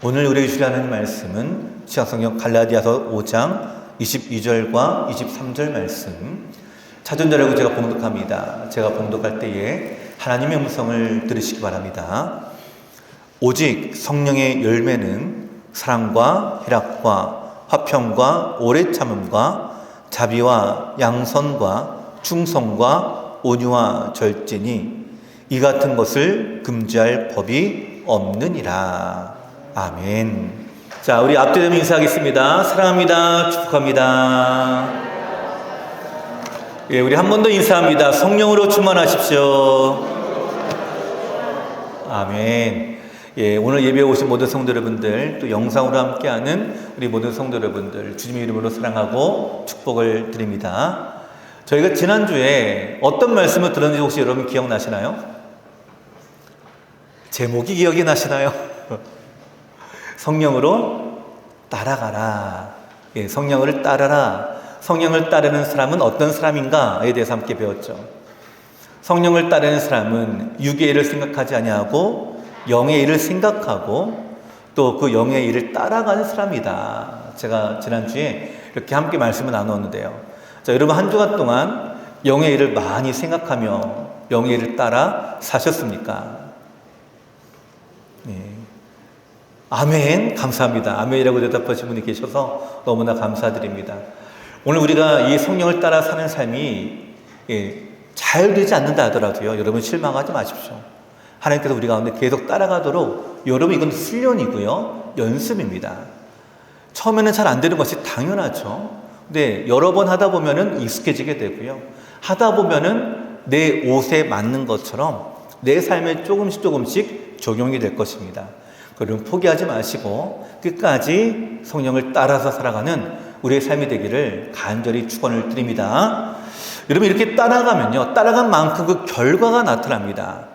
오늘 우리에게 주신 하나님 말씀은 신약성경 갈라디아서 5장 22절과 23절 말씀. 찾은 자라고 제가 봉독합니다. 제가 봉독할 때에 하나님의 음성을 들으시기 바랍니다. 오직 성령의 열매는 사랑과 희락과 화평과 오래 참음과 자비와 양선과 충성과 온유와 절제니 이 같은 것을 금지할 법이 없느니라. 아멘. 자, 우리 앞뒤로 인사하겠습니다. 사랑합니다. 축복합니다. 예, 우리 한 번 더 인사합니다. 성령으로 충만하십시오. 아멘. 예, 오늘 예배에 오신 모든 성도 여러분들, 또 영상으로 함께하는 우리 모든 성도 여러분들, 주님의 이름으로 사랑하고 축복을 드립니다. 저희가 지난주에 어떤 말씀을 들었는지 혹시 여러분 기억나시나요? 제목이 기억이 나시나요? 성령으로 따라가라. 예, 성령을 따라라. 성령을 따르는 사람은 어떤 사람인가에 대해서 함께 배웠죠. 성령을 따르는 사람은 육의 일을 생각하지 아니하고 영의 일을 생각하고 또 그 영의 일을 따라가는 사람이다. 제가 지난주에 이렇게 함께 말씀을 나누었는데요. 자, 여러분 한 주간 동안 영의 일을 많이 생각하며 영의 일을 따라 사셨습니까? 네. 아멘. 감사합니다. 아멘이라고 대답하신 분이 계셔서 너무나 감사드립니다. 오늘 우리가 이 성령을 따라 사는 삶이 잘 되지 않는다 하더라도요, 여러분 실망하지 마십시오. 하나님께서 우리 가운데 계속 따라가도록, 여러분 이건 훈련이고요, 연습입니다. 처음에는 잘 안 되는 것이 당연하죠. 근데 여러 번 하다 보면은 익숙해지게 되고요, 하다 보면은 내 옷에 맞는 것처럼 내 삶에 조금씩 적용이 될 것입니다. 그럼 포기하지 마시고 끝까지 성령을 따라서 살아가는 우리의 삶이 되기를 간절히 축원을 드립니다. 여러분 이렇게 따라가면요, 따라간 만큼 그 결과가 나타납니다.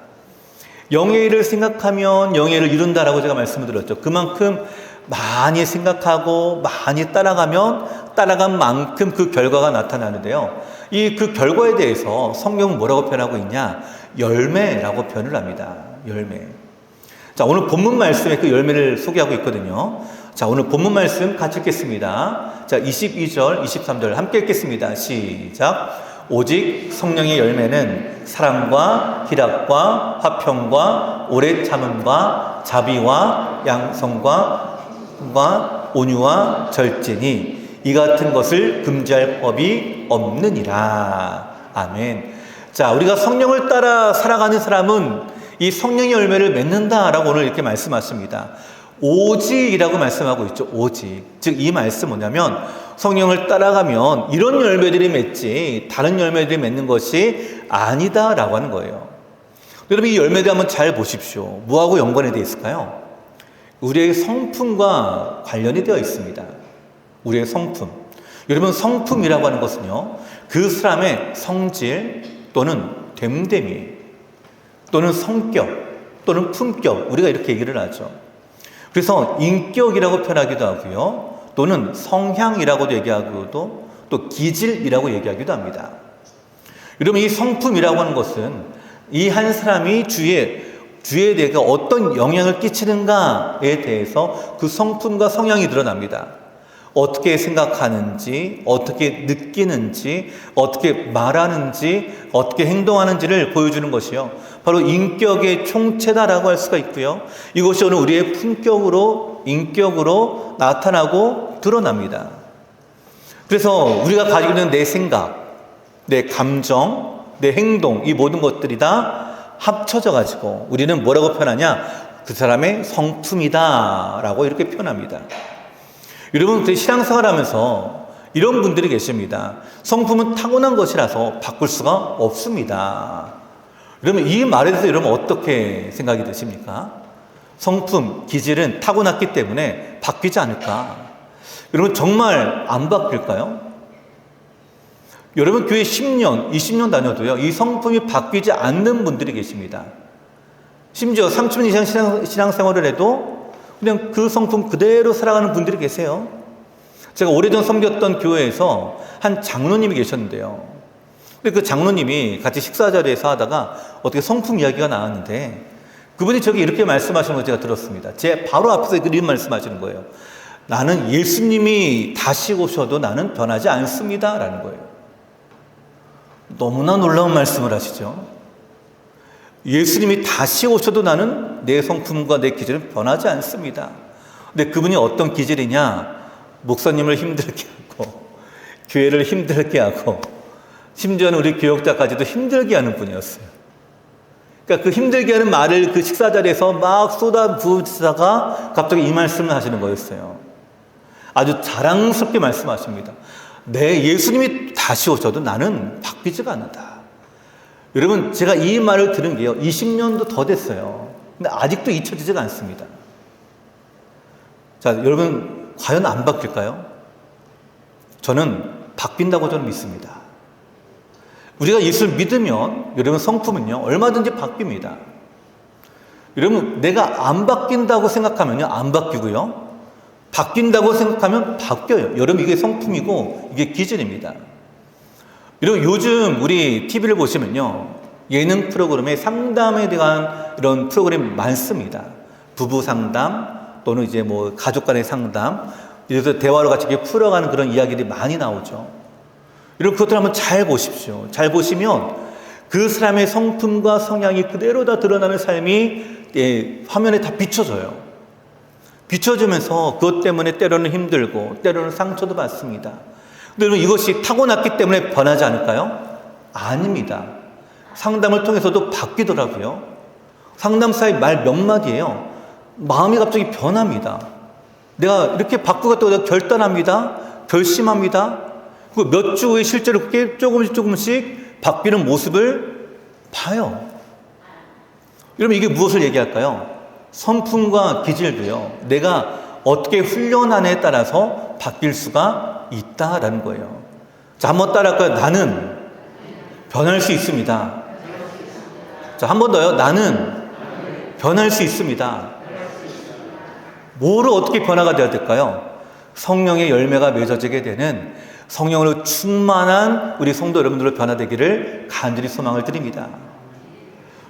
영의 일을 생각하면 영의 일을 이룬다라고 제가 말씀을 드렸죠. 그만큼 많이 생각하고 많이 따라가면 따라간 만큼 그 결과가 나타나는데요, 이 그 결과에 대해서 성경은 뭐라고 표현하고 있냐? 열매라고 표현을 합니다. 열매. 자, 오늘 본문 말씀에 그 열매를 소개하고 있거든요. 자, 오늘 본문 말씀 같이 읽겠습니다. 자, 22절, 23절 함께 읽겠습니다. 시작. 오직 성령의 열매는 사랑과 희락과 화평과 오래 참음과 자비와 양성과 온유와 절제니 이 같은 것을 금지할 법이 없느니라. 아멘. 자, 우리가 성령을 따라 살아가는 사람은 이 성령의 열매를 맺는다라고 오늘 이렇게 말씀하십니다. 오직이라고 말씀하고 있죠. 오직. 즉 이 말씀 뭐냐면 성령을 따라가면 이런 열매들이 맺지 다른 열매들이 맺는 것이 아니다라고 하는 거예요. 여러분 이 열매들 한번 잘 보십시오. 뭐하고 연관이 되어 있을까요? 우리의 성품과 관련이 되어 있습니다. 우리의 성품. 여러분 성품이라고 하는 것은요, 그 사람의 성질 또는 됨됨이 또는 성격 또는 품격, 우리가 이렇게 얘기를 하죠. 그래서 인격이라고 표현하기도 하고요, 또는 성향이라고도 얘기하고도 또 기질이라고 얘기하기도 합니다. 여러분 이 성품이라고 하는 것은 이 한 사람이 주위에 대해 어떤 영향을 끼치는가에 대해서 그 성품과 성향이 드러납니다. 어떻게 생각하는지, 어떻게 느끼는지, 어떻게 말하는지, 어떻게 행동하는지를 보여주는 것이요, 바로 인격의 총체다라고 할 수가 있고요, 이것이 오늘 우리의 품격으로, 인격으로 나타나고 드러납니다. 그래서 우리가 가지고 있는 내 생각, 내 감정, 내 행동, 이 모든 것들이 다 합쳐져 가지고 우리는 뭐라고 표현하냐? 그 사람의 성품이다 라고 이렇게 표현합니다. 여러분 신앙생활 하면서 이런 분들이 계십니다. 성품은 타고난 것이라서 바꿀 수가 없습니다. 그러면 이 말에 대해서 여러분 어떻게 생각이 드십니까? 성품, 기질은 타고났기 때문에 바뀌지 않을까? 여러분 정말 안 바뀔까요? 여러분 교회 10년, 20년 다녀도요, 이 성품이 바뀌지 않는 분들이 계십니다. 심지어 30년 이상 신앙생활을 해도 그냥 그 성품 그대로 살아가는 분들이 계세요. 제가 오래전 섬겼던 교회에서 한 장로님이 계셨는데요, 근데 그 장로님이 같이 식사 자리에서 하다가 어떻게 성품 이야기가 나왔는데 그분이 저기 이렇게 말씀하시는 거 제가 들었습니다. 제 바로 앞에서 이런 말씀하시는 거예요. 나는 예수님이 다시 오셔도 나는 변하지 않습니다. 라는 거예요. 너무나 놀라운 말씀을 하시죠. 예수님이 다시 오셔도 나는 내 성품과 내 기질은 변하지 않습니다. 근데 그분이 어떤 기질이냐? 목사님을 힘들게 하고, 교회를 힘들게 하고, 심지어는 우리 교역자까지도 힘들게 하는 분이었어요. 그러니까 그 힘들게 하는 말을 그 식사 자리에서 막 쏟아부으시다가 갑자기 이 말씀을 하시는 거였어요. 아주 자랑스럽게 말씀하십니다. 내 예수님이 다시 오셔도 나는 바뀌지가 않는다. 여러분, 제가 이 말을 들은 게요, 20년도 더 됐어요. 근데 아직도 잊혀지지가 않습니다. 자, 여러분, 과연 안 바뀔까요? 저는 바뀐다고 저는 믿습니다. 우리가 예수를 믿으면 여러분 성품은요 얼마든지 바뀝니다. 여러분 내가 안 바뀐다고 생각하면요 안 바뀌고요, 바뀐다고 생각하면 바뀌어요. 여러분 이게 성품이고 이게 기질입니다. 여러분 요즘 우리 TV를 보시면요 예능 프로그램에 상담에 대한 이런 프로그램이 많습니다. 부부 상담 또는 이제 뭐 가족 간의 상담, 그래서 대화로 같이 이렇게 풀어가는 그런 이야기들이 많이 나오죠. 여러분 그것들 한번 잘 보십시오. 잘 보시면 그 사람의 성품과 성향이 그대로 다 드러나는 삶이 화면에 다 비춰져요. 비춰지면서 그것 때문에 때로는 힘들고 때로는 상처도 받습니다. 근데 여러분 이것이 타고났기 때문에 변하지 않을까요? 아닙니다. 상담을 통해서도 바뀌더라고요. 상담사의 말 몇 마디예요. 마음이 갑자기 변합니다. 내가 이렇게 바꾸겠다고 내가 결단합니다. 결심합니다. 그 몇 주 후에 실제로 그렇게 조금씩 바뀌는 모습을 봐요. 여러분 이게 무엇을 얘기할까요? 성품과 기질도요 내가 어떻게 훈련하느냐에 따라서 바뀔 수가 있다라는 거예요. 자, 한번 따라할까요? 나는 변할 수 있습니다. 자, 한 번 더요. 나는 변할 수 있습니다. 뭐로 어떻게 변화가 되어야 될까요? 성령의 열매가 맺어지게 되는 성령으로 충만한 우리 성도 여러분들로 변화되기를 간절히 소망을 드립니다.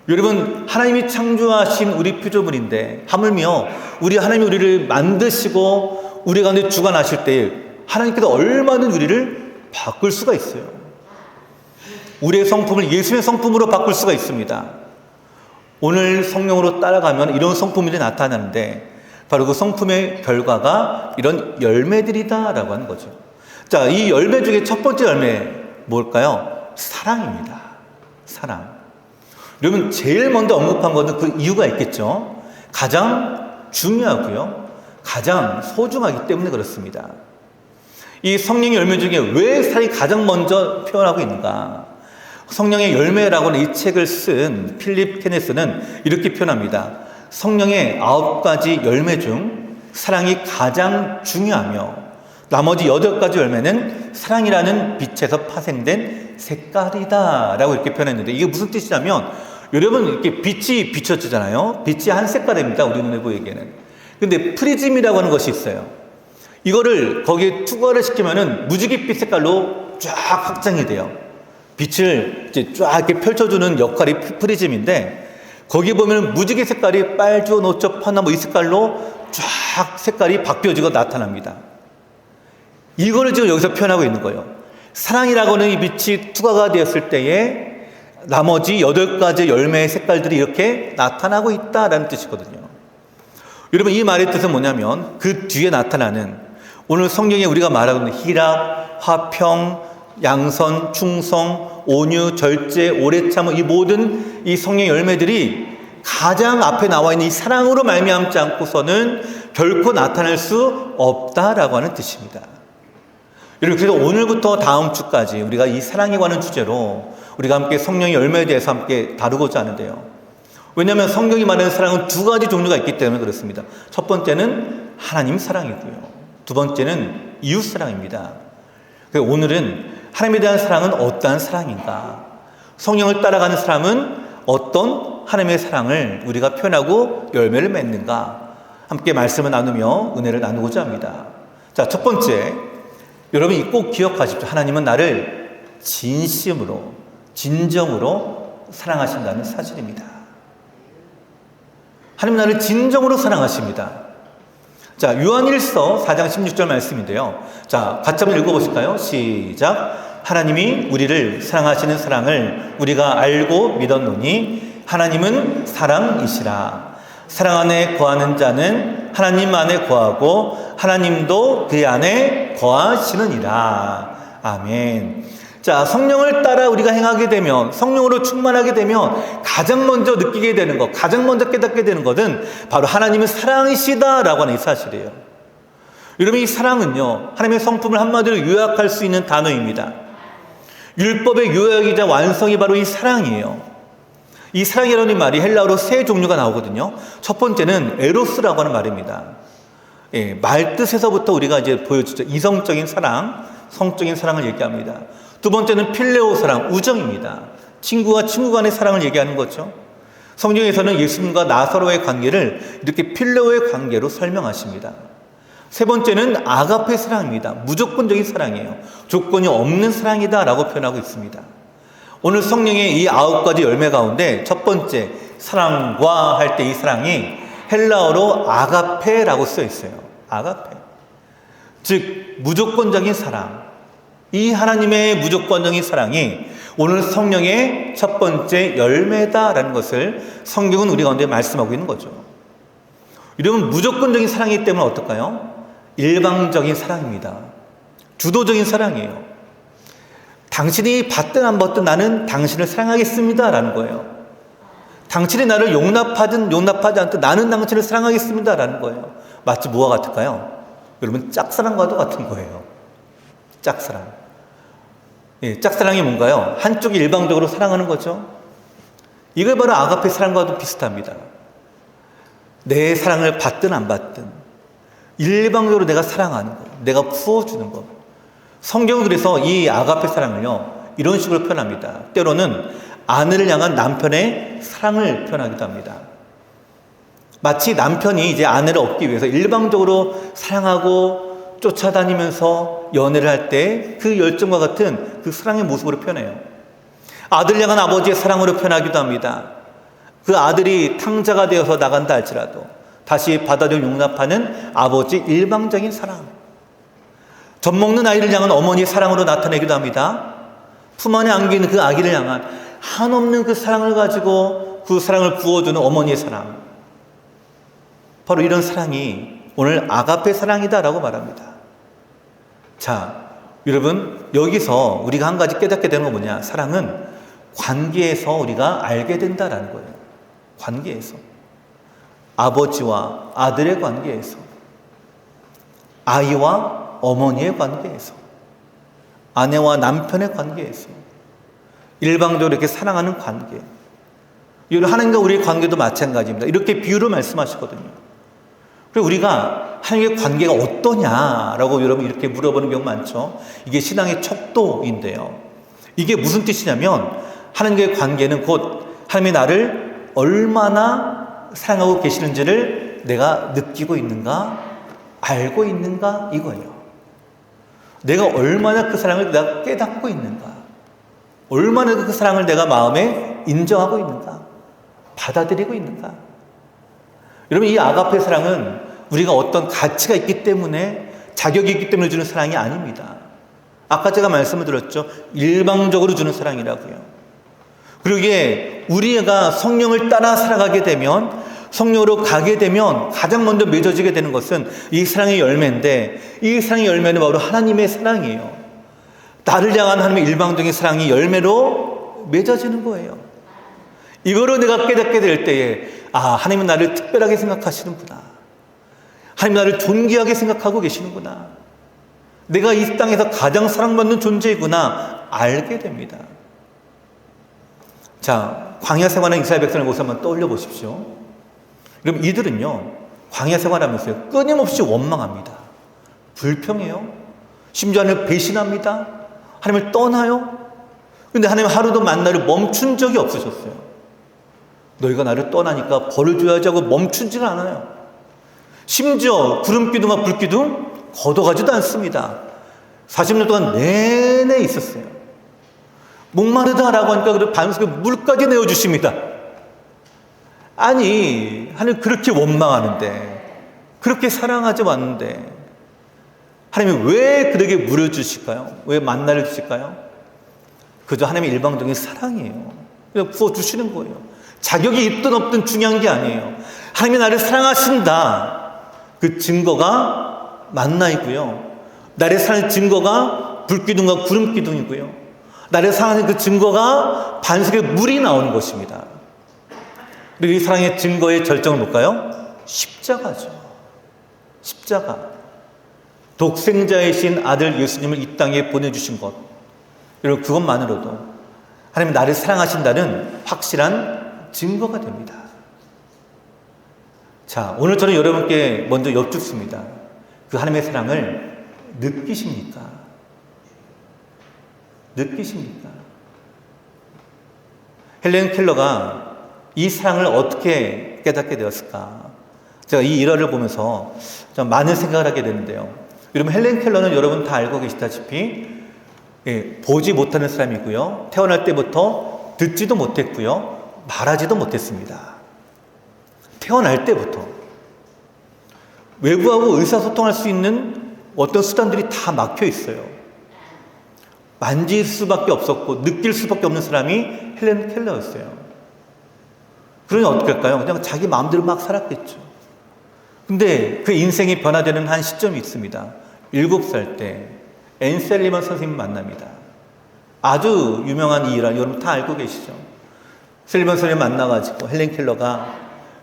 여러분 하나님이 창조하신 우리 피조물인데 하물며 우리 하나님이 우리를 만드시고 우리 가운데 주관하실 때 하나님께서 얼마든지 우리를 바꿀 수가 있어요. 우리의 성품을 예수의 성품으로 바꿀 수가 있습니다. 오늘 성령으로 따라가면 이런 성품이 나타나는데 바로 그 성품의 결과가 이런 열매들이다라고 하는 거죠. 자, 이 열매 중에 첫 번째 열매 뭘까요? 사랑입니다. 사랑. 여러분 제일 먼저 언급한 것은 그 이유가 있겠죠. 가장 중요하고요, 가장 소중하기 때문에 그렇습니다. 이 성령의 열매 중에 왜 사랑이 가장 먼저 표현하고 있는가? 성령의 열매라고는 이 책을 쓴 필립 케네스는 이렇게 표현합니다. 성령의 9가지 열매 중 사랑이 가장 중요하며 나머지 8가지 열매는 사랑이라는 빛에서 파생된 색깔이다 라고 이렇게 표현했는데, 이게 무슨 뜻이냐면 여러분 이렇게 빛이 비춰지잖아요. 빛이 한 색깔입니다, 우리 눈에 보이기에는. 근데 프리즘이라고 하는 것이 있어요. 이거를 거기에 투과를 시키면은 무지갯빛 색깔로 쫙 확장이 돼요. 빛을 이제 쫙 이렇게 펼쳐주는 역할이 프리즘인데, 거기 보면 무지개 색깔이 빨주, 노초, 파나 뭐 이 색깔로 쫙 색깔이 바뀌어지고 나타납니다. 이거를 지금 여기서 표현하고 있는 거예요. 사랑이라고는 이 빛이 투과가 되었을 때에 나머지 8가지 열매의 색깔들이 이렇게 나타나고 있다라는 뜻이거든요. 여러분 이 말의 뜻은 뭐냐면 그 뒤에 나타나는 오늘 성경에 우리가 말하고 있는 희락, 화평, 양선, 충성, 온유, 절제, 오래 참음, 이 모든 이 성령의 열매들이 가장 앞에 나와 있는 이 사랑으로 말미암지 않고서는 결코 나타날 수 없다라고 하는 뜻입니다. 여러분 그래서 오늘부터 다음 주까지 우리가 이 사랑에 관한 주제로 우리가 함께 성령의 열매에 대해서 함께 다루고자 하는데요. 왜냐하면 성경이 말하는 사랑은 2가지 종류가 있기 때문에 그렇습니다. 첫 번째는 하나님 사랑이고요, 두 번째는 이웃 사랑입니다. 그래서 오늘은 하나님에 대한 사랑은 어떠한 사랑인가, 성령을 따라가는 사람은 어떤 하나님의 사랑을 우리가 표현하고 열매를 맺는가, 함께 말씀을 나누며 은혜를 나누고자 합니다. 자, 첫 번째, 여러분 꼭 기억하십시오. 하나님은 나를 진심으로 진정으로 사랑하신다는 사실입니다. 하나님 나를 진정으로 사랑하십니다. 자, 요한일서 4장 16절 말씀인데요. 자, 같이 한번 읽어보실까요? 시작. 하나님이 우리를 사랑하시는 사랑을 우리가 알고 믿었노니 하나님은 사랑이시라. 사랑 안에 거하는 자는 하나님 안에 거하고 하나님도 그 안에 거하시느니라. 아멘. 자, 성령을 따라 우리가 행하게 되면, 성령으로 충만하게 되면 가장 먼저 느끼게 되는 것, 가장 먼저 깨닫게 되는 것은 바로 하나님은 사랑이시다라고 하는 이 사실이에요. 여러분, 이 사랑은요, 하나님의 성품을 한마디로 요약할 수 있는 단어입니다. 율법의 요약이자 완성이 바로 이 사랑이에요. 이 사랑이라는 말이 헬라어로 세 종류가 나오거든요. 첫 번째는 에로스라고 하는 말입니다. 예, 말 뜻에서부터 우리가 이제 보여주죠. 이성적인 사랑, 성적인 사랑을 얘기합니다. 두 번째는 필레오 사랑, 우정입니다. 친구와 친구 간의 사랑을 얘기하는 거죠. 성경에서는 예수님과 나사로의 관계를 이렇게 필레오의 관계로 설명하십니다. 세 번째는 아가페 사랑입니다. 무조건적인 사랑이에요. 조건이 없는 사랑이다라고 표현하고 있습니다. 오늘 성령의 이 9가지 열매 가운데 첫 번째 사랑과 할 때 이 사랑이 헬라어로 아가페라고 쓰여 있어요. 아가페. 즉 무조건적인 사랑. 이 하나님의 무조건적인 사랑이 오늘 성령의 첫 번째 열매다라는 것을 성경은 우리 가운데 말씀하고 있는 거죠. 이러면 무조건적인 사랑이기 때문에 어떨까요? 일방적인 사랑입니다. 주도적인 사랑이에요. 당신이 받든 안 받든 나는 당신을 사랑하겠습니다 라는 거예요. 당신이 나를 용납하든 용납하지 않든 나는 당신을 사랑하겠습니다 라는 거예요. 마치 뭐와 같을까요? 여러분, 짝사랑과도 같은 거예요. 짝사랑. 예, 짝사랑이 뭔가요? 한쪽이 일방적으로 사랑하는 거죠. 이걸 바로 아가페 사랑과도 비슷합니다. 내 사랑을 받든 안 받든 일방적으로 내가 사랑하는 것, 내가 부어주는 것. 성경은 그래서 이 아가페 사랑을요, 이런 식으로 표현합니다. 때로는 아내를 향한 남편의 사랑을 표현하기도 합니다. 마치 남편이 이제 아내를 얻기 위해서 일방적으로 사랑하고 쫓아다니면서 연애를 할 때 그 열정과 같은 그 사랑의 모습으로 표현해요. 아들 향한 아버지의 사랑으로 표현하기도 합니다. 그 아들이 탕자가 되어서 나간다 할지라도 다시 받아들여 용납하는 아버지 일방적인 사랑. 젖 먹는 아이를 향한 어머니의 사랑으로 나타내기도 합니다. 품 안에 안기는 그 아기를 향한 한없는 그 사랑을 가지고 그 사랑을 부어주는 어머니의 사랑. 바로 이런 사랑이 오늘 아가페 사랑이다라고 말합니다. 자, 여러분, 여기서 우리가 한 가지 깨닫게 되는 건 뭐냐? 사랑은 관계에서 우리가 알게 된다라는 거예요. 관계에서. 아버지와 아들의 관계에서. 아이와 어머니의 관계에서. 아내와 남편의 관계에서. 일방적으로 이렇게 사랑하는 관계. 여러분, 하나님과 우리의 관계도 마찬가지입니다. 이렇게 비유로 말씀하시거든요. 그리고 우리가 하나님의 관계가 어떠냐라고 여러분 이렇게 물어보는 경우 많죠. 이게 신앙의 척도인데요. 이게 무슨 뜻이냐면 하나님과의 관계는 곧 하나님이 나를 얼마나 사랑하고 계시는지를 내가 느끼고 있는가, 알고 있는가 이거예요. 내가 얼마나 그 사랑을 내가 깨닫고 있는가, 얼마나 그 사랑을 내가 마음에 인정하고 있는가, 받아들이고 있는가. 여러분, 이 아가페 사랑은 우리가 어떤 가치가 있기 때문에, 자격이 있기 때문에 주는 사랑이 아닙니다. 아까 제가 말씀을 드렸죠. 일방적으로 주는 사랑이라고요. 그리고 이게 우리가 성령을 따라 살아가게 되면, 성령으로 가게 되면 가장 먼저 맺어지게 되는 것은 이 사랑의 열매인데, 이 사랑의 열매는 바로 하나님의 사랑이에요. 나를 향한 하나님의 일방적인 사랑이 열매로 맺어지는 거예요. 이거로 내가 깨닫게 될 때에, 아, 하나님은 나를 특별하게 생각하시는구나. 하나님 나를 존귀하게 생각하고 계시는구나. 내가 이 땅에서 가장 사랑받는 존재이구나 알게 됩니다. 자, 광야 생활하는 이스라엘 백성의 모습 한번 떠올려 보십시오. 그럼 이들은요, 광야 생활하면서 끊임없이 원망합니다. 불평해요. 심지어 하나님을 배신합니다. 하나님을 떠나요. 근데 하나님 하루도 만나를 멈춘 적이 없으셨어요. 너희가 나를 떠나니까 벌을 줘야지 하고 멈추지는 않아요. 심지어 구름기둥과 불기둥 걷어가지도 않습니다. 40년 동안 내내 있었어요. 목마르다라고 하니까 그 밤새 물까지 내어주십니다. 아니, 하나님 그렇게 원망하는데, 그렇게 사랑하지 않는데, 하나님이 왜 그렇게 물어주실까요? 왜 만나를 주실까요? 그저 하나님의 일방적인 사랑이에요. 그냥 부어주시는 거예요. 자격이 있든 없든 중요한 게 아니에요. 하나님이 나를 사랑하신다. 그 증거가 만나이고요. 나를 사랑하는 증거가 불기둥과 구름기둥이고요. 나를 사랑하는 그 증거가 반석에 물이 나오는 것입니다. 그리고 이 사랑의 증거의 절정을 볼까요? 십자가죠. 십자가. 독생자이신 아들 예수님을 이 땅에 보내주신 것. 여러분, 그것만으로도 하나님 나를 사랑하신다는 확실한 증거가 됩니다. 자, 오늘 저는 여러분께 먼저 여쭙습니다. 그 하나님의 사랑을 느끼십니까? 느끼십니까? 헬렌 켈러가 이 사랑을 어떻게 깨닫게 되었을까? 제가 이 일화를 보면서 좀 많은 생각을 하게 되는데요. 여러분, 헬렌 켈러는 여러분 다 알고 계시다시피 보지 못하는 사람이고요. 태어날 때부터 듣지도 못했고요. 말하지도 못했습니다. 태어날 때부터. 외부하고 의사소통할 수 있는 어떤 수단들이 다 막혀 있어요. 만질 수밖에 없었고 느낄 수밖에 없는 사람이 헬렌 켈러였어요. 그러니 어떻게 할까요? 그냥 자기 마음대로 막 살았겠죠. 근데 그 인생이 변화되는 한 시점이 있습니다. 7살 때 앤 셀리먼 선생님 만납니다. 아주 유명한 이 일화 여러분 다 알고 계시죠? 셀리먼 선생님 만나가지고 헬렌 켈러가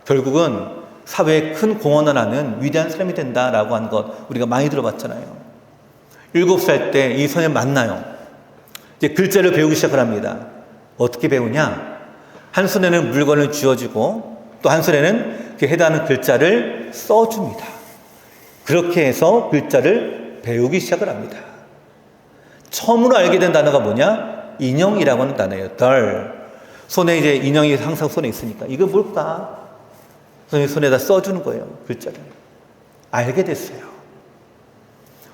결국은 사회에 큰 공헌을 하는 위대한 사람이 된다라고 하는 것 우리가 많이 들어봤잖아요. 7살 때 이 선생님 만나요. 이제 글자를 배우기 시작을 합니다. 어떻게 배우냐? 한 손에는 물건을 쥐어주고 또 한 손에는 그 해당하는 글자를 써줍니다. 그렇게 해서 글자를 배우기 시작을 합니다. 처음으로 알게 된 단어가 뭐냐? 인형이라고 하는 단어예요. 덜. 손에 이제 인형이 항상 손에 있으니까 이거 뭘까? 선생님 손에다 써주는 거예요. 글자를. 알게 됐어요.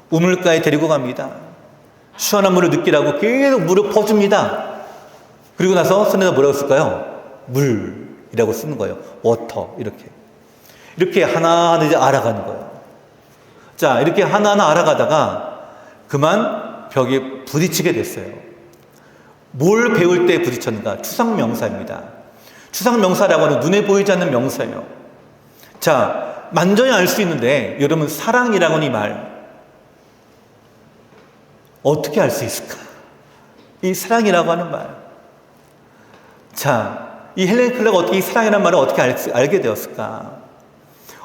우물가에 데리고 갑니다. 시원한 물을 느끼라고 계속 물을 퍼줍니다. 그리고 나서 손에다 뭐라고 쓸까요? 물이라고 쓰는 거예요. 워터 이렇게 하나하나 이제 알아가는 거예요. 자, 이렇게 하나하나 알아가다가 그만 벽에 부딪히게 됐어요. 뭘 배울 때 부딪혔는가? 추상명사입니다. 추상명사라고 하는 눈에 보이지 않는 명사예요. 자, 만전히 알 수 있는데 여러분 사랑이라고 하는 이 말 어떻게 알 수 있을까? 이 사랑이라고 하는 말. 자, 이 헬렌 켈러가 어떻게 이 사랑이라는 말을 어떻게 알게 되었을까?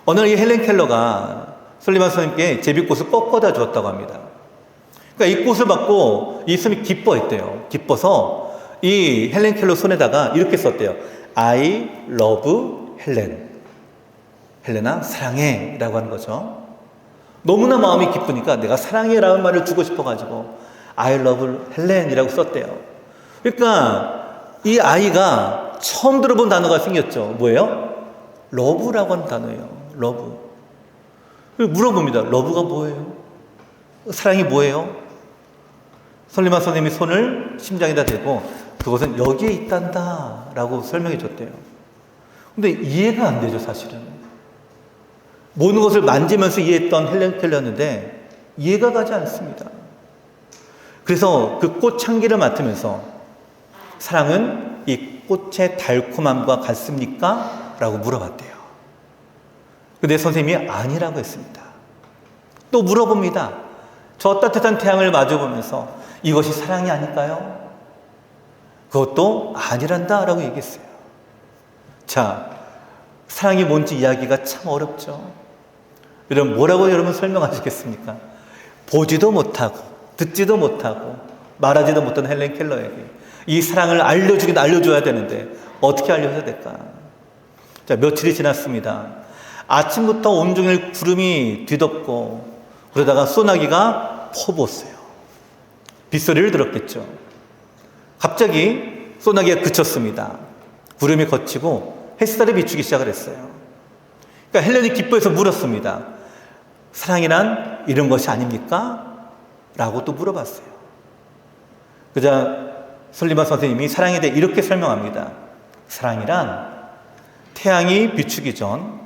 어느 날 이 헬렌 켈러가 솔리만 선생님께 제비꽃을 꺾어다 주었다고 합니다. 그러니까 이 꽃을 받고 이 스님이 기뻐했대요. 기뻐서 이 헬렌 켈러 손에다가 이렇게 썼대요. I love 헬렌. 헬렌아, 사랑해. 라고 하는 거죠. 너무나 마음이 기쁘니까 내가 사랑해 라는 말을 주고 싶어가지고 I love 헬렌이라고 썼대요. 그러니까 이 아이가 처음 들어본 단어가 생겼죠. 뭐예요? 러브라고 하는 단어예요. 러브. 물어봅니다. 러브가 뭐예요? 사랑이 뭐예요? 설리만 선생님이 손을 심장에다 대고 그것은 여기에 있단다 라고 설명해 줬대요. 근데 이해가 안 되죠, 사실은. 모든 것을 만지면서 이해했던 헬렌 켈러였는데 이해가 가지 않습니다. 그래서 그 꽃향기를 맡으면서 사랑은 이 꽃의 달콤함과 같습니까? 라고 물어봤대요. 근데 선생님이 아니라고 했습니다. 또 물어봅니다. 저 따뜻한 태양을 마주보면서 이것이 사랑이 아닐까요? 그것도 아니란다 라고 얘기했어요. 자, 사랑이 뭔지 이야기가 참 어렵죠. 여러분, 뭐라고 여러분 설명하시겠습니까? 보지도 못하고 듣지도 못하고 말하지도 못한 헬렌 켈러에게 이 사랑을 알려주긴 알려줘야 되는데 어떻게 알려줘야 될까? 자, 며칠이 지났습니다. 아침부터 온종일 구름이 뒤덮고 그러다가 소나기가 퍼부었어요. 빗소리를 들었겠죠. 갑자기 소나기가 그쳤습니다. 구름이 걷히고 햇살이 비추기 시작을 했어요. 그러니까 헬렌이 기뻐해서 물었습니다. 사랑이란 이런 것이 아닙니까? 라고 또 물어봤어요. 그자 설리만 선생님이 사랑에 대해 이렇게 설명합니다. 사랑이란 태양이 비추기 전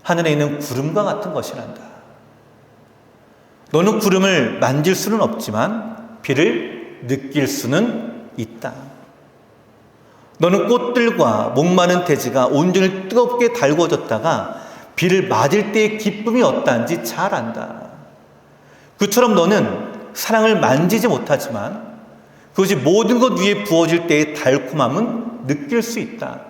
하늘에 있는 구름과 같은 것이란다. 너는 구름을 만질 수는 없지만 비를 느낄 수는 있다. 너는 꽃들과 목마른 대지가 온전히 뜨겁게 달궈졌다가 비를 맞을 때의 기쁨이 어떠한지 잘 안다. 그처럼 너는 사랑을 만지지 못하지만 그것이 모든 것 위에 부어질 때의 달콤함은 느낄 수 있다.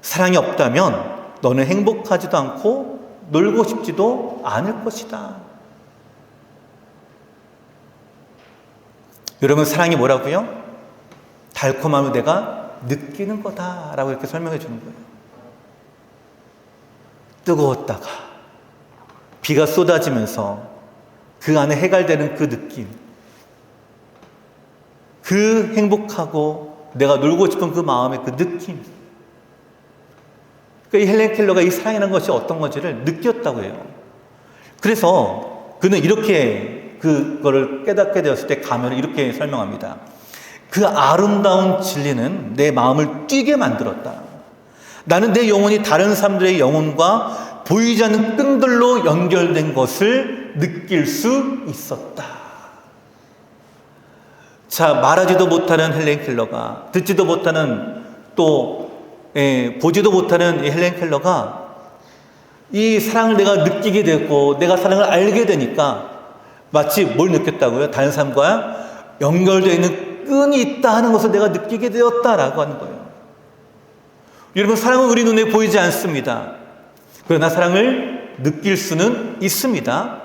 사랑이 없다면 너는 행복하지도 않고 놀고 싶지도 않을 것이다. 여러분, 사랑이 뭐라고요? 달콤함을 내가 느끼는 거다라고 이렇게 설명해 주는 거예요. 뜨거웠다가 비가 쏟아지면서 그 안에 해갈되는 그 느낌, 그 행복하고 내가 놀고 싶은 그 마음의 그 느낌, 그러니까 이 헬렌 켈러가 이 사랑이라는 것이 어떤 건지를 느꼈다고 해요. 그래서 그는 이렇게 그거를 깨닫게 되었을 때 가면을 이렇게 설명합니다. 그 아름다운 진리는 내 마음을 뛰게 만들었다. 나는 내 영혼이 다른 사람들의 영혼과 보이지 않는 끈들로 연결된 것을 느낄 수 있었다. 자, 말하지도 못하는 헬렌 켈러가, 듣지도 못하는 또 보지도 못하는 이 헬렌 켈러가 이 사랑을 내가 느끼게 됐고 내가 사랑을 알게 되니까 마치 뭘 느꼈다고요? 다른 사람과 연결되어 있는 끈이 있다 하는 것을 내가 느끼게 되었다라고 하는 거예요. 여러분, 사랑은 우리 눈에 보이지 않습니다. 그러나 사랑을 느낄 수는 있습니다.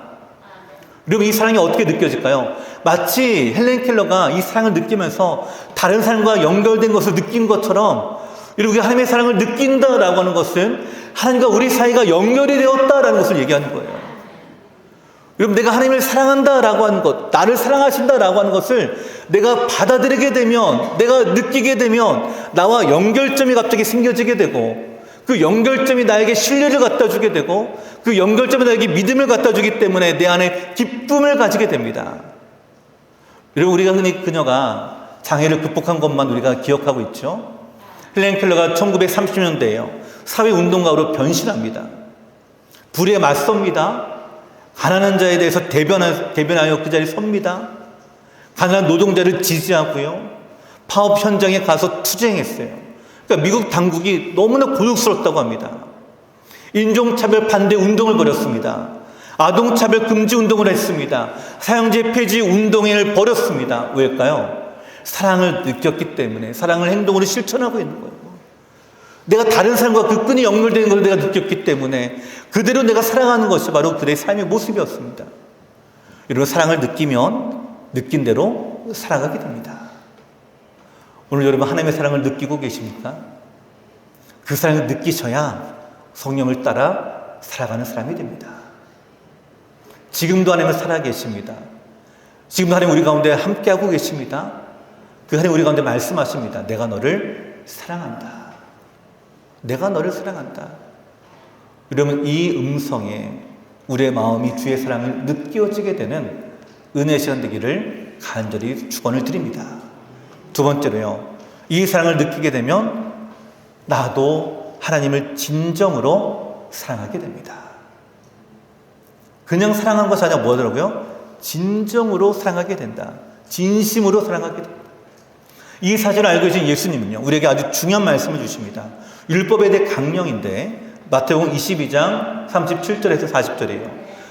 여러분, 이 사랑이 어떻게 느껴질까요? 마치 헬렌 켈러가 이 사랑을 느끼면서 다른 사람과 연결된 것을 느낀 것처럼 여러분, 하나님의 사랑을 느낀다라고 하는 것은 하나님과 우리 사이가 연결이 되었다라는 것을 얘기하는 거예요. 여러분, 내가 하나님을 사랑한다라고 하는 것, 나를 사랑하신다라고 하는 것을 내가 받아들이게 되면, 내가 느끼게 되면 나와 연결점이 갑자기 생겨지게 되고 그 연결점이 나에게 신뢰를 갖다 주게 되고 그 연결점이 나에게 믿음을 갖다 주기 때문에 내 안에 기쁨을 가지게 됩니다. 여러분, 우리가 흔히 그녀가 장애를 극복한 것만 우리가 기억하고 있죠. 헬렌 켈러가 1930년대에요. 사회운동가로 변신합니다. 불에 맞섭니다. 가난한 자에 대해서 대변하여 그 자리에 섭니다. 가난한 노동자를 지지하고요. 파업 현장에 가서 투쟁했어요. 그러니까 미국 당국이 너무나 곤혹스럽다고 합니다. 인종차별 반대 운동을 벌였습니다. 아동차별 금지 운동을 했습니다. 사형제 폐지 운동을 벌였습니다. 왜일까요? 사랑을 느꼈기 때문에, 사랑을 행동으로 실천하고 있는 거예요. 내가 다른 사람과 그 끈이 연결되는 걸 내가 느꼈기 때문에 그대로 내가 사랑하는 것이 바로 그들의 삶의 모습이었습니다. 여러분, 사랑을 느끼면 느낀 대로 살아가게 됩니다. 오늘 여러분, 하나님의 사랑을 느끼고 계십니까? 그 사랑을 느끼셔야 성령을 따라 살아가는 사람이 됩니다. 지금도 하나님을 살아 계십니다. 지금도 하나님 우리 가운데 함께하고 계십니다. 그 하나님 우리 가운데 말씀하십니다. 내가 너를 사랑한다. 내가 너를 사랑한다. 여러분, 이 음성에 우리의 마음이 주의 사랑을 느껴지게 되는 은혜 시간 되기를 간절히 축원을 드립니다. 두 번째로요, 이 사랑을 느끼게 되면 나도 하나님을 진정으로 사랑하게 됩니다. 그냥 사랑한 것이 아니라 뭐더라고요? 진정으로 사랑하게 된다. 진심으로 사랑하게 된다. 이 사실을 알고 계신 예수님은요, 우리에게 아주 중요한 말씀을 주십니다. 율법에 대해 강령인데 마태복음 22장 37절에서 40절이에요.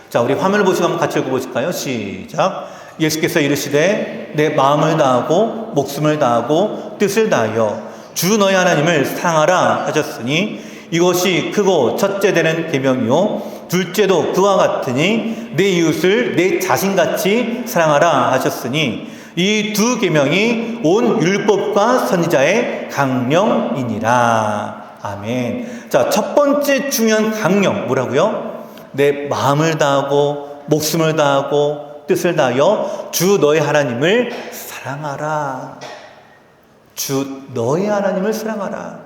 자, 우리 화면을 보시고 한번 같이 읽어보실까요? 시작. 예수께서 이르시되 내 마음을 다하고 목숨을 다하고 뜻을 다하여 주 너희 하나님을 사랑하라 하셨으니 이것이 크고 첫째 되는 계명이요 둘째도 그와 같으니 내 이웃을 내 자신같이 사랑하라 하셨으니 이 두 계명이 온 율법과 선지자의 강령이니라. 아멘. 자, 첫 번째 중요한 강령 뭐라고요? 내 마음을 다하고 목숨을 다하고 뜻을 다하여 주 너의 하나님을 사랑하라. 주 너의 하나님을 사랑하라.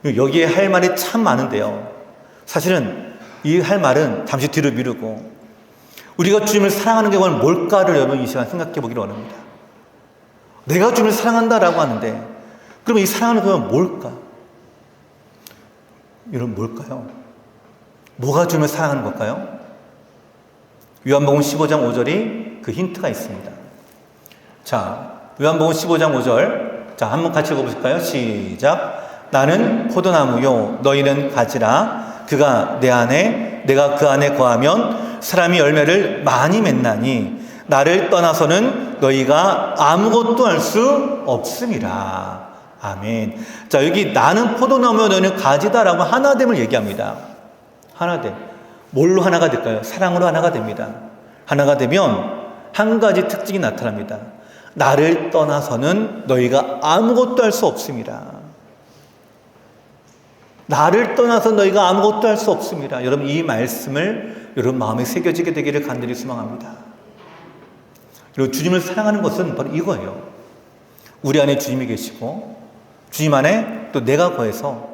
여기에 할 말이 참 많은데요, 사실은 이 할 말은 잠시 뒤로 미루고 우리가 주님을 사랑하는 게 뭘까를 여러분 이 시간 생각해 보기를 원합니다. 내가 주님을 사랑한다라고 하는데 그러면 이 사랑하는 건 뭘까? 여러분 뭘까요? 뭐가 주님을 사랑하는 걸까요? 요한복음 15장 5절이 그 힌트가 있습니다. 자, 요한복음 15장 5절. 자, 한번 같이 읽어보실까요? 시작. 나는 포도나무요, 너희는 가지라. 그가 내 안에, 내가 그 안에 거하면 사람이 열매를 많이 맺나니 나를 떠나서는 너희가 아무것도 할 수 없음이라. 아멘. 자, 여기 나는 포도나무요, 너희는 가지다라고 하나됨을 얘기합니다. 하나됨. 뭘로 하나가 될까요? 사랑으로 하나가 됩니다. 하나가 되면 한 가지 특징이 나타납니다. 나를 떠나서는 너희가 아무것도 할 수 없습니다. 나를 떠나서 너희가 아무것도 할 수 없습니다. 여러분, 이 말씀을 여러분 마음에 새겨지게 되기를 간절히 소망합니다. 그리고 주님을 사랑하는 것은 바로 이거예요. 우리 안에 주님이 계시고 주님 안에 또 내가 거해서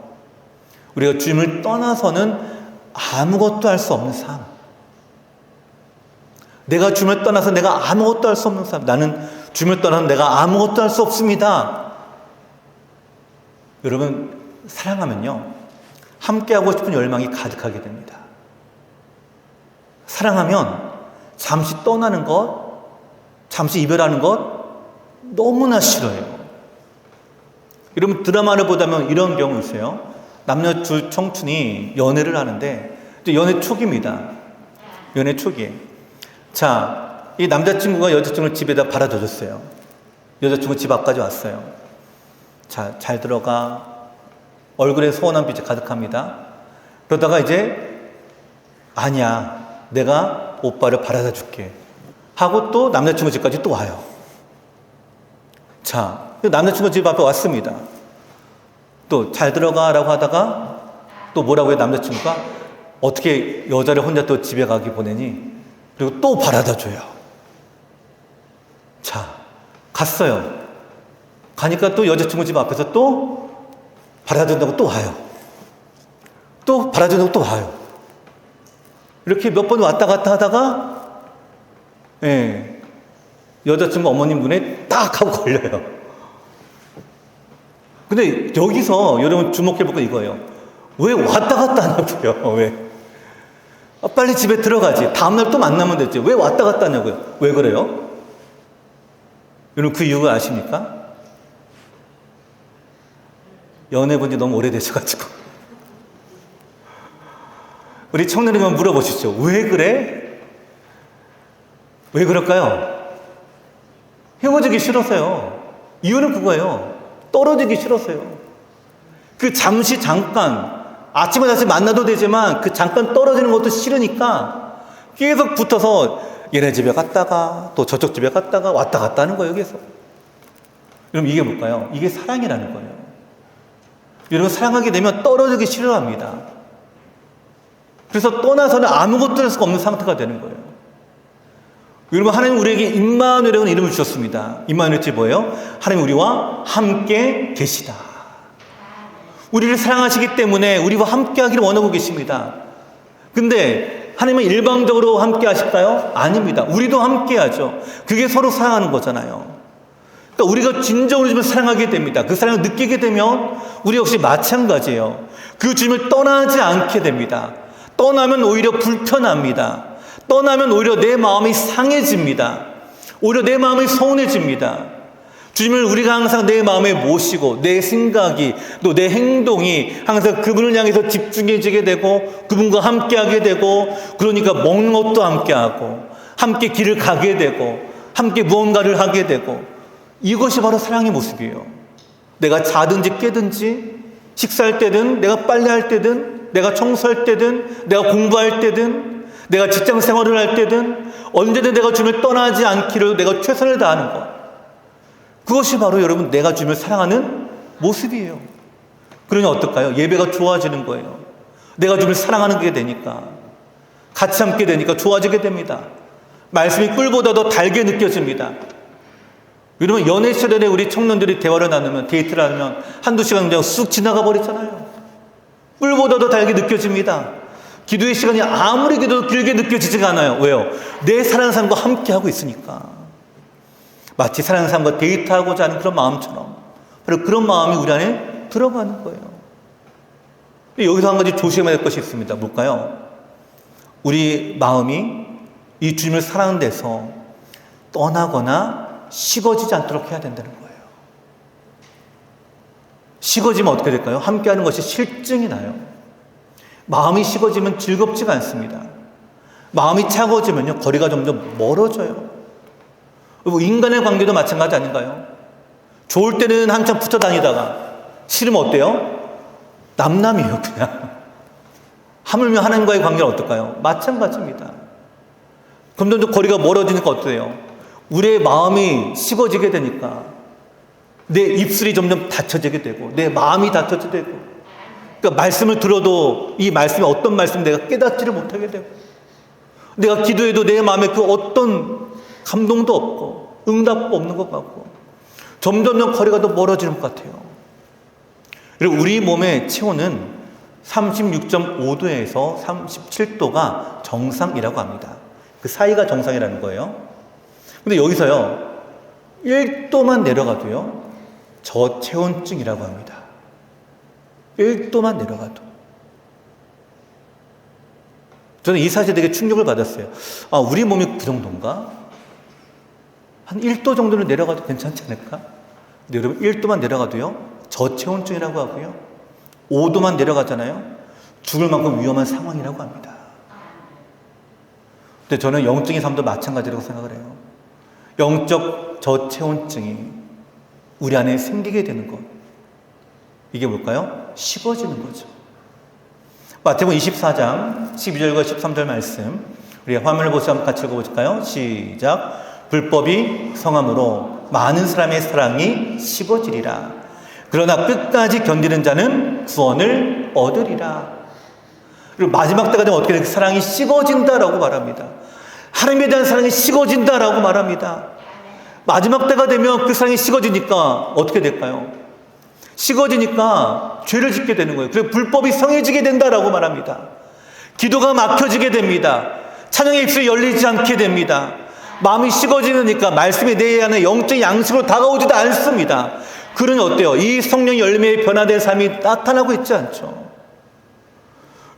우리가 주님을 떠나서는 아무것도 할 수 없는 삶. 내가 주님을 떠나서 내가 아무것도 할 수 없는 삶. 나는 주님을 떠나서 내가 아무것도 할 수 없습니다. 여러분, 사랑하면요, 함께하고 싶은 열망이 가득하게 됩니다. 사랑하면 잠시 떠나는 것, 잠시 이별하는 것 너무나 싫어요. 여러분, 드라마를 보다면 이런 경우 있어요. 남녀 두 청춘이 연애를 하는데 연애 초기입니다. 연애 초기에. 자, 이 남자친구가 여자친구를 집에다 받아줘줬어요. 여자친구 집 앞까지 왔어요. 자, 잘 들어가. 얼굴에 서운한 빛이 가득합니다. 그러다가 이제 아니야, 내가 오빠를 바라다 줄게 하고 또 남자친구 집까지 또 와요. 자, 남자친구 집 앞에 왔습니다. 또 잘 들어가라고 하다가 또 뭐라고 해요? 남자친구가 어떻게 여자를 혼자 또 집에 가기 보내니? 그리고 또 바라다 줘요. 자, 갔어요. 가니까 또 여자친구 집 앞에서 또 바라준다고 또 와요. 또 바라준다고 또 와요. 이렇게 몇 번 왔다 갔다 하다가 여자친구 어머님 눈에 딱 하고 걸려요. 근데 여기서 여러분 주목해볼 건 이거예요. 왜 왔다 갔다 하냐고요. 왜? 빨리 집에 들어가지. 다음날 또 만나면 됐지. 왜 왔다 갔다 하냐고요. 왜 그래요? 여러분 그 이유가 아십니까? 연애 본 지 너무 오래되셔가지고. 우리 청년이면 물어보시죠. 왜 그래? 왜 그럴까요? 헤어지기 싫어서요. 이유는 그거예요. 떨어지기 싫어서요. 그 잠시 잠깐 아침에 다시 만나도 되지만 그 잠깐 떨어지는 것도 싫으니까 계속 붙어서 얘네 집에 갔다가 또 저쪽 집에 갔다가 왔다 갔다 하는 거예요. 여기서. 여러분 이게 뭘까요? 이게 사랑이라는 거예요. 여러분 사랑하게 되면 떨어지기 싫어합니다. 그래서 떠나서는 아무것도 할 수가 없는 상태가 되는 거예요. 여러분 하나님 우리에게 임마누엘이라는 이름을 주셨습니다. 임마누엘이 뭐예요? 하나님 우리와 함께 계시다. 우리를 사랑하시기 때문에 우리와 함께 하기를 원하고 계십니다. 근데 하나님은 일방적으로 함께 하실까요? 아닙니다. 우리도 함께 하죠. 그게 서로 사랑하는 거잖아요. 그러니까 우리가 진정으로 주님을 사랑하게 됩니다. 그 사랑을 느끼게 되면 우리 역시 마찬가지예요. 그 주님을 떠나지 않게 됩니다. 떠나면 오히려 불편합니다. 떠나면 오히려 내 마음이 상해집니다. 오히려 내 마음이 서운해집니다. 주님을 우리가 항상 내 마음에 모시고 내 생각이 또 내 행동이 항상 그분을 향해서 집중해지게 되고 그분과 함께하게 되고 그러니까 먹는 것도 함께하고 함께 길을 가게 되고 함께 무언가를 하게 되고 이것이 바로 사랑의 모습이에요. 내가 자든지 깨든지 식사할 때든 내가 빨래할 때든 내가 청소할 때든 내가 공부할 때든 내가 직장 생활을 할 때든 언제든 내가 주님을 떠나지 않기를 내가 최선을 다하는 것. 그것이 바로 여러분 내가 주님을 사랑하는 모습이에요. 그러니 어떨까요? 예배가 좋아지는 거예요. 내가 주님을 사랑하는 게 되니까 같이 함께 되니까 좋아지게 됩니다. 말씀이 꿀보다 더 달게 느껴집니다. 여러분 연애 시절에 우리 청년들이 대화를 나누면 데이트를 하면 한두 시간 그냥 쑥 지나가 버리잖아요. 꿀보다 더 달게 느껴집니다. 기도의 시간이 아무리 기도도 길게 느껴지지가 않아요. 왜요? 내 사랑하는 사람과 함께하고 있으니까. 마치 사랑하는 사람과 데이트하고자 하는 그런 마음처럼 바로 그런 마음이 우리 안에 들어가는 거예요. 여기서 한 가지 조심해야 될 것이 있습니다. 뭘까요? 우리 마음이 이 주님을 사랑하는 데서 떠나거나 식어지지 않도록 해야 된다는 거예요. 식어지면 어떻게 될까요? 함께하는 것이 실증이 나요. 마음이 식어지면 즐겁지가 않습니다. 마음이 차가워지면요, 거리가 점점 멀어져요. 인간의 관계도 마찬가지 아닌가요? 좋을 때는 한참 붙어 다니다가 싫으면 어때요? 남남이에요, 그냥. 하물며 하나님과의 관계는 어떨까요? 마찬가지입니다. 점점 거리가 멀어지니까 어때요? 우리의 마음이 식어지게 되니까 내 입술이 점점 닫혀지게 되고 내 마음이 닫혀지게 되고, 그러니까 말씀을 들어도 이 말씀이 어떤 말씀 내가 깨닫지를 못하게 되고, 내가 기도해도 내 마음에 그 어떤 감동도 없고 응답도 없는 것 같고 점점 거리가 더 멀어지는 것 같아요. 그리고 우리 몸의 체온은 36.5도에서 37도가 정상이라고 합니다. 그 사이가 정상이라는 거예요. 근데 여기서요, 1도만 내려가도요, 저체온증이라고 합니다. 1도만 내려가도. 저는 이 사실에 되게 충격을 받았어요. 아, 우리 몸이 그 정도인가? 한 1도 정도는 내려가도 괜찮지 않을까? 근데 여러분, 1도만 내려가도요, 저체온증이라고 하고요, 5도만 내려가잖아요, 죽을 만큼 위험한 상황이라고 합니다. 근데 저는 영적인 삶도 마찬가지라고 생각을 해요. 영적 저체온증이 우리 안에 생기게 되는 것, 이게 뭘까요? 식어지는 거죠. 마태복음 24장 12절과 13절 말씀, 우리 화면을 보시고 한번 같이 읽어볼까요? 시작. 불법이 성함으로 많은 사람의 사랑이 식어지리라. 그러나 끝까지 견디는 자는 구원을 얻으리라. 그리고 마지막 때가 되면 어떻게 될까요? 사랑이 식어진다라고 말합니다. 하나님에 대한 사랑이 식어진다라고 말합니다. 마지막 때가 되면 그 사랑이 식어지니까 어떻게 될까요? 식어지니까 죄를 짓게 되는 거예요. 그리고 불법이 성해지게 된다라고 말합니다. 기도가 막혀지게 됩니다. 찬양의 입술이 열리지 않게 됩니다. 마음이 식어지니까 말씀이 내 안에 영적 양식으로 다가오지도 않습니다. 그러니 어때요? 이 성령 열매의 변화된 삶이 나타나고 있지 않죠.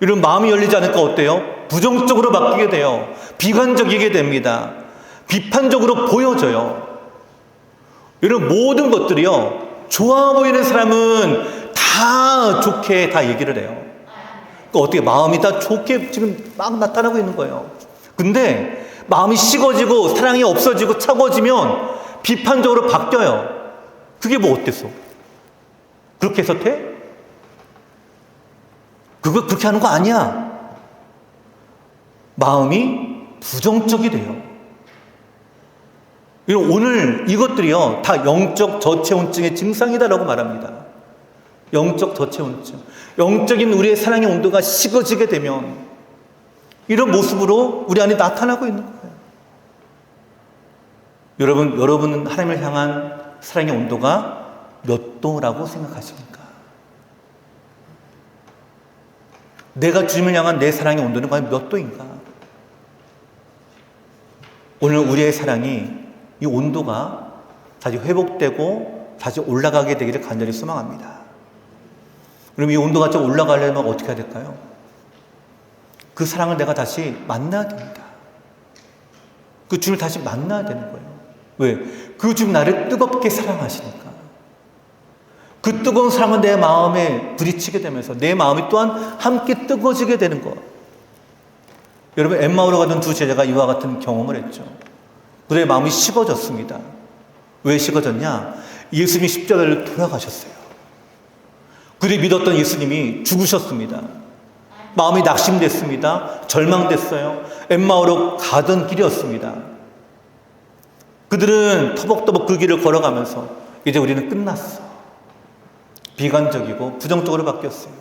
이런 마음이 열리지 않으니까 어때요? 부정적으로 바뀌게 돼요. 비관적이게 됩니다. 비판적으로 보여져요. 이런 모든 것들이요, 좋아 보이는 사람은 다 좋게 다 얘기를 해요. 그러니까 어떻게 마음이 다 좋게 지금 막 나타나고 있는 거예요. 근데 마음이 식어지고 사랑이 없어지고 차가워지면 비판적으로 바뀌어요. 그게 뭐 어땠어? 그렇게 해서 돼? 그거 그렇게 하는 거 아니야. 마음이 부정적이 돼요. 오늘 이것들이요, 다 영적 저체온증의 증상이다라고 말합니다. 영적 저체온증. 영적인 우리의 사랑의 온도가 식어지게 되면 이런 모습으로 우리 안에 나타나고 있는 거예요. 여러분은 하나님을 향한 사랑의 온도가 몇 도라고 생각하십니까? 내가 주님을 향한 내 사랑의 온도는 과연 몇 도인가? 오늘 우리의 사랑이, 이 온도가 다시 회복되고 다시 올라가게 되기를 간절히 소망합니다. 그럼 이 온도가 좀 올라가려면 어떻게 해야 될까요? 그 사랑을 내가 다시 만나야 됩니다. 그 주님을 다시 만나야 되는 거예요. 왜? 그 주님 나를 뜨겁게 사랑하시니까. 그 뜨거운 사랑은 내 마음에 부딪히게 되면서 내 마음이 또한 함께 뜨거워지게 되는 것. 여러분, 엠마오로 가던 두 제자가 이와 같은 경험을 했죠. 그들의 마음이 식어졌습니다. 왜 식어졌냐? 예수님이 십자가를 돌아가셨어요. 그들이 믿었던 예수님이 죽으셨습니다. 마음이 낙심됐습니다. 절망됐어요. 엠마오로 가던 길이었습니다. 그들은 터벅터벅 그 길을 걸어가면서 이제 우리는 끝났어. 비관적이고 부정적으로 바뀌었어요.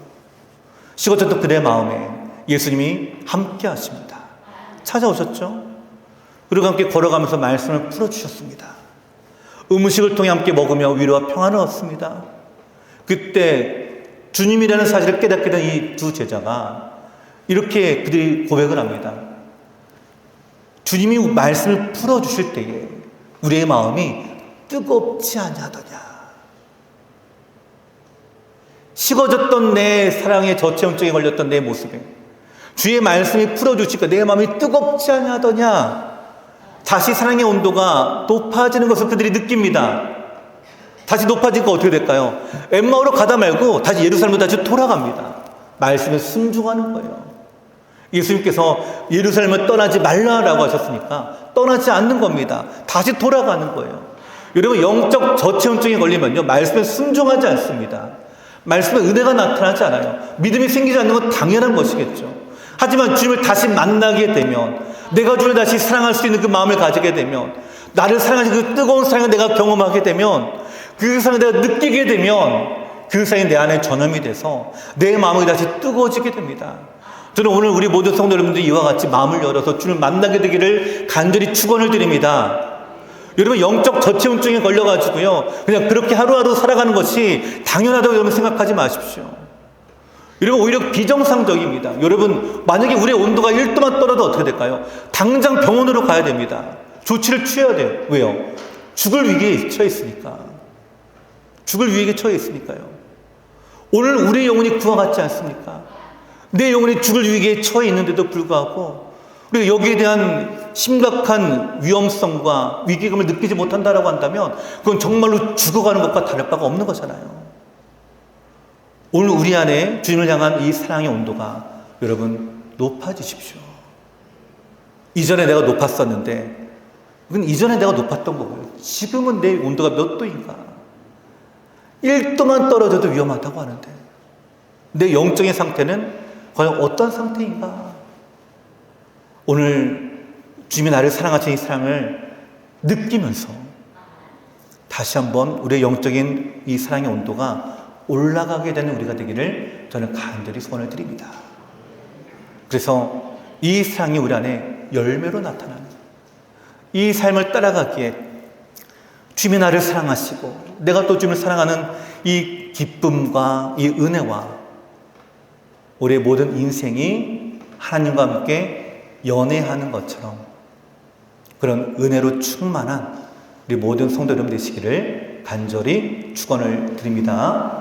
식어졌던 그들의 마음에 예수님이 함께 하십니다. 찾아오셨죠? 그리고 함께 걸어가면서 말씀을 풀어주셨습니다. 음식을 통해 함께 먹으며 위로와 평안을 얻습니다. 그때 주님이라는 사실을 깨닫게 된 이 두 제자가 이렇게 그들이 고백을 합니다. 주님이 말씀을 풀어주실 때에 우리의 마음이 뜨겁지 아니하더냐. 식어졌던 내 사랑의 저체온증에 걸렸던 내 모습에 주의 말씀이 풀어주시니까 내 마음이 뜨겁지 아니하더냐. 다시 사랑의 온도가 높아지는 것을 그들이 느낍니다. 다시 높아지니까 어떻게 될까요? 엠마오로 가다 말고 다시 예루살렘으로 다시 돌아갑니다. 말씀에 순종하는 거예요. 예수님께서 예루살렘을 떠나지 말라라고 하셨으니까 떠나지 않는 겁니다. 다시 돌아가는 거예요. 여러분, 영적 저체온증에 걸리면요, 말씀에 순종하지 않습니다. 말씀에 은혜가 나타나지 않아요. 믿음이 생기지 않는 건 당연한 것이겠죠. 하지만 주님을 다시 만나게 되면, 내가 주를 다시 사랑할 수 있는 그 마음을 가지게 되면, 나를 사랑하시는 그 뜨거운 사랑을 내가 경험하게 되면, 그 사랑을 내가 느끼게 되면 그 사랑이 내 안에 전염이 돼서 내 마음이 다시 뜨거워지게 됩니다. 저는 오늘 우리 모든 성도 여러분들이 이와 같이 마음을 열어서 주를 만나게 되기를 간절히 축원을 드립니다. 여러분, 영적 저체온증에 걸려가지고요, 그냥 그렇게 하루하루 살아가는 것이 당연하다고 여러분 생각하지 마십시오. 여러분, 오히려 비정상적입니다. 여러분, 만약에 우리의 온도가 1도만 떨어도 어떻게 될까요? 당장 병원으로 가야 됩니다. 조치를 취해야 돼요. 왜요? 죽을 위기에 처해 있으니까. 죽을 위기에 처해 있으니까요. 오늘 우리의 영혼이 구와 같지 않습니까? 내 영혼이 죽을 위기에 처해 있는데도 불구하고 우리가 여기에 대한 심각한 위험성과 위기감을 느끼지 못한다라고 한다면 그건 정말로 죽어가는 것과 다를 바가 없는 거잖아요. 오늘 우리 안에 주님을 향한 이 사랑의 온도가 여러분 높아지십시오. 이전에 내가 높았었는데 그건 이전에 내가 높았던 거고요. 지금은 내 온도가 몇 도인가? 1도만 떨어져도 위험하다고 하는데 내 영적인 상태는 과연 어떤 상태인가? 오늘 주님이 나를 사랑하시는 이 사랑을 느끼면서 다시 한번 우리의 영적인 이 사랑의 온도가 올라가게 되는 우리가 되기를 저는 간절히 소원을 드립니다. 그래서 이 사랑이 우리 안에 열매로 나타나는, 이 삶을 따라가기에 주님이 나를 사랑하시고 내가 또 주님을 사랑하는 이 기쁨과 이 은혜와 우리의 모든 인생이 하나님과 함께 연애하는 것처럼 그런 은혜로 충만한 우리 모든 성도 여러분 되시기를 간절히 축원을 드립니다.